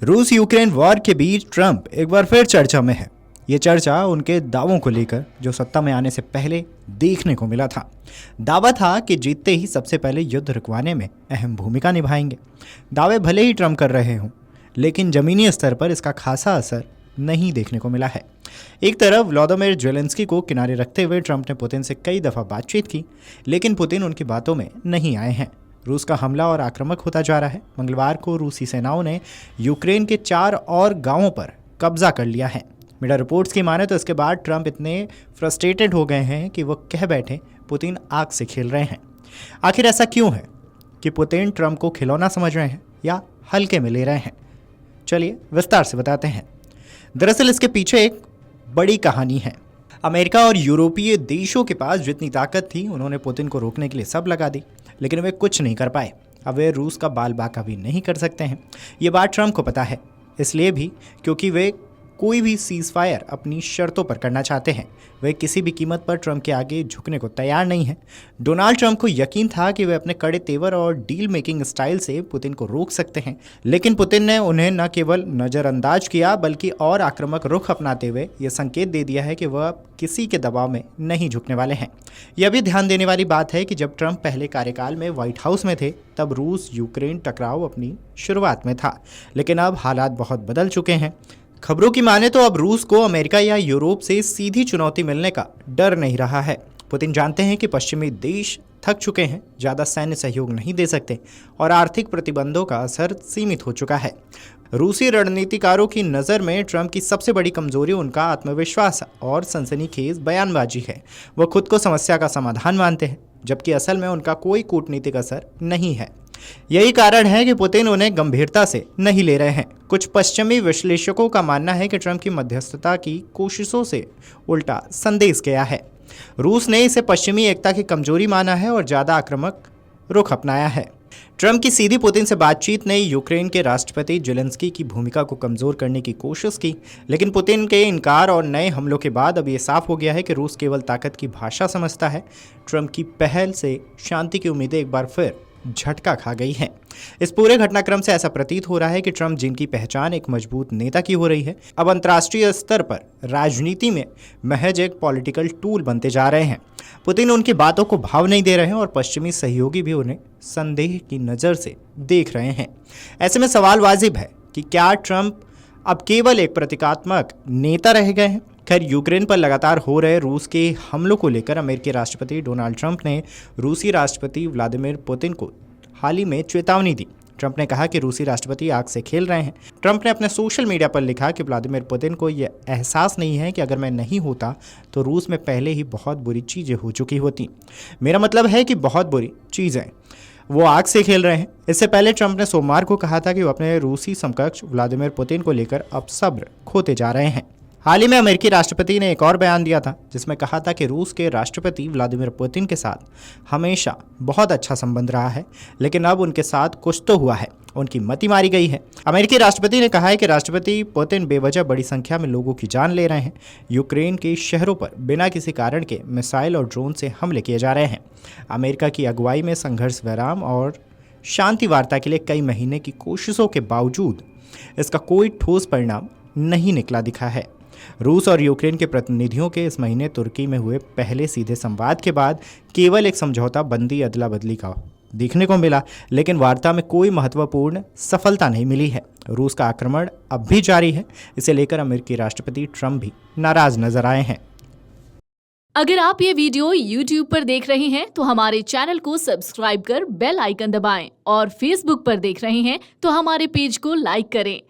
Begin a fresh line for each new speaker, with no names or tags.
रूस Ukraine war के बीच Trump एक बार फिर चर्चा में है। ये चर्चा उनके दावों को लेकर जो सत्ता में आने से पहले देखने को मिला था। दावा था कि जीतते ही सबसे पहले युद्ध रुकवाने में अहम भूमिका निभाएंगे। दावे भले ही ट्रंप कर रहे हों, लेकिन जमीनी स्तर पर इसका खासा असर नहीं देखने को मिला है। एक तरफ व्लादिमीर ज़ेलेंस्की को किनारे रखते हुए ट्रंप ने पुतिन से कई दफ़ा बातचीत की, लेकिन पुतिन उनकी बातों में नहीं आए हैं। रूस का हमला और आक्रामक होता जा रहा है। मंगलवार को रूसी सेनाओं ने यूक्रेन के 4 और गांवों पर कब्जा कर लिया है। मीडिया रिपोर्ट्स की माने तो इसके बाद ट्रंप इतने फ्रस्ट्रेटेड हो गए हैं कि वो कह बैठे पुतिन आग से खेल रहे हैं। आखिर ऐसा क्यों है कि पुतिन ट्रंप को खिलौना समझ रहे हैं या हल्के में ले रहे हैं? चलिए विस्तार से बताते हैं। दरअसल इसके पीछे एक बड़ी कहानी है। अमेरिका और यूरोपीय देशों के पास जितनी ताकत थी, उन्होंने पुतिन को रोकने के लिए सब लगा दी, लेकिन वे कुछ नहीं कर पाए। अब वे रूस का बाल बाका भी नहीं कर सकते हैं। ये बात ट्रंप को पता है, इसलिए भी क्योंकि वे कोई भी सीज फायर अपनी शर्तों पर करना चाहते हैं। वे किसी भी कीमत पर ट्रंप के आगे झुकने को तैयार नहीं हैं। डोनाल्ड ट्रंप को यकीन था कि वे अपने कड़े तेवर और डील मेकिंग स्टाइल से पुतिन को रोक सकते हैं, लेकिन पुतिन ने उन्हें न केवल नज़रअंदाज किया बल्कि और आक्रामक रुख अपनाते हुए ये संकेत दे दिया है कि वह अब किसी के दबाव में नहीं झुकने वाले हैं। यह भी ध्यान देने वाली बात है कि जब ट्रंप पहले कार्यकाल में व्हाइट हाउस में थे, तब रूस यूक्रेन टकराव अपनी शुरुआत में था, लेकिन अब हालात बहुत बदल चुके हैं। खबरों की माने तो अब रूस को अमेरिका या यूरोप से सीधी चुनौती मिलने का डर नहीं रहा है। पुतिन जानते हैं कि पश्चिमी देश थक चुके हैं, ज़्यादा सैन्य सहयोग नहीं दे सकते और आर्थिक प्रतिबंधों का असर सीमित हो चुका है। रूसी रणनीतिकारों की नज़र में ट्रंप की सबसे बड़ी कमजोरी उनका आत्मविश्वास और सनसनीखेज बयानबाजी है। वो खुद को समस्या का समाधान मानते हैं, जबकि असल में उनका कोई कूटनीतिक असर नहीं है। यही कारण है कि पुतिन उन्हें गंभीरता से नहीं ले रहे हैं। कुछ पश्चिमी विश्लेषकों का मानना है कि ट्रंप की मध्यस्थता की कोशिशों से उल्टा संदेश गया है। रूस ने इसे पश्चिमी एकता की कमजोरी माना है और ज़्यादा आक्रामक रुख अपनाया है। ट्रंप की सीधी पुतिन से बातचीत ने यूक्रेन के राष्ट्रपति ज़ेलेंस्की की भूमिका को कमज़ोर करने की कोशिश की, लेकिन पुतिन के इनकार और नए हमलों के बाद अब ये साफ हो गया है कि रूस केवल ताकत की भाषा समझता है। ट्रंप की पहल से शांति की उम्मीदें एक बार फिर झटका खा गई हैं। इस पूरे घटनाक्रम से ऐसा प्रतीत हो रहा है कि ट्रंप, जिनकी पहचान एक मजबूत नेता की हो रही है, अब अंतर्राष्ट्रीय स्तर पर राजनीति में महज एक पॉलिटिकल टूल बनते जा रहे हैं। पुतिन उनकी बातों को भाव नहीं दे रहे हैं और पश्चिमी सहयोगी भी उन्हें संदेह की नज़र से देख रहे हैं। ऐसे में सवाल वाजिब है कि क्या ट्रंप अब केवल एक प्रतीकात्मक नेता रह गए हैं? खैर, यूक्रेन पर लगातार हो रहे रूस के हमलों को लेकर अमेरिकी राष्ट्रपति डोनाल्ड ट्रंप ने रूसी राष्ट्रपति व्लादिमीर पुतिन को हाल ही में चेतावनी दी। ट्रंप ने कहा कि रूसी राष्ट्रपति आग से खेल रहे हैं। ट्रंप ने अपने सोशल मीडिया पर लिखा कि व्लादिमीर पुतिन को यह एहसास नहीं है कि अगर मैं नहीं होता तो रूस में पहले ही बहुत बुरी चीज़ें हो चुकी होती। मेरा मतलब है कि बहुत बुरी चीज़ें। वो आग से खेल रहे हैं। इससे पहले ट्रंप ने सोमवार को कहा था कि वो अपने रूसी समकक्ष व्लादिमीर पुतिन को लेकर अब सब्र खोते जा रहे हैं। हाल ही में अमेरिकी राष्ट्रपति ने एक और बयान दिया था, जिसमें कहा था कि रूस के राष्ट्रपति व्लादिमीर पुतिन के साथ हमेशा बहुत अच्छा संबंध रहा है, लेकिन अब उनके साथ कुछ तो हुआ है, उनकी मति मारी गई है। अमेरिकी राष्ट्रपति ने कहा है कि राष्ट्रपति पुतिन बेवजह बड़ी संख्या में लोगों की जान ले रहे हैं। यूक्रेन के शहरों पर बिना किसी कारण के मिसाइल और ड्रोन से हमले किए जा रहे हैं। अमेरिका की अगुवाई में संघर्ष विराम और शांति वार्ता के लिए कई महीने की कोशिशों के बावजूद इसका कोई ठोस परिणाम नहीं निकला दिखा है। रूस और यूक्रेन के प्रतिनिधियों के इस महीने तुर्की में हुए पहले सीधे संवाद के बाद केवल एक समझौता बंदी अदला बदली का देखने को मिला, लेकिन वार्ता में कोई महत्वपूर्ण सफलता नहीं मिली है। रूस का आक्रमण अब भी जारी है। इसे लेकर अमेरिकी राष्ट्रपति ट्रंप भी नाराज नजर आए हैं।
अगर आप ये वीडियो YouTube पर देख रहे हैं तो हमारे चैनल को सब्सक्राइब कर बेल आइकन दबाएं और Facebook पर देख रहे हैं तो हमारे पेज को लाइक करें।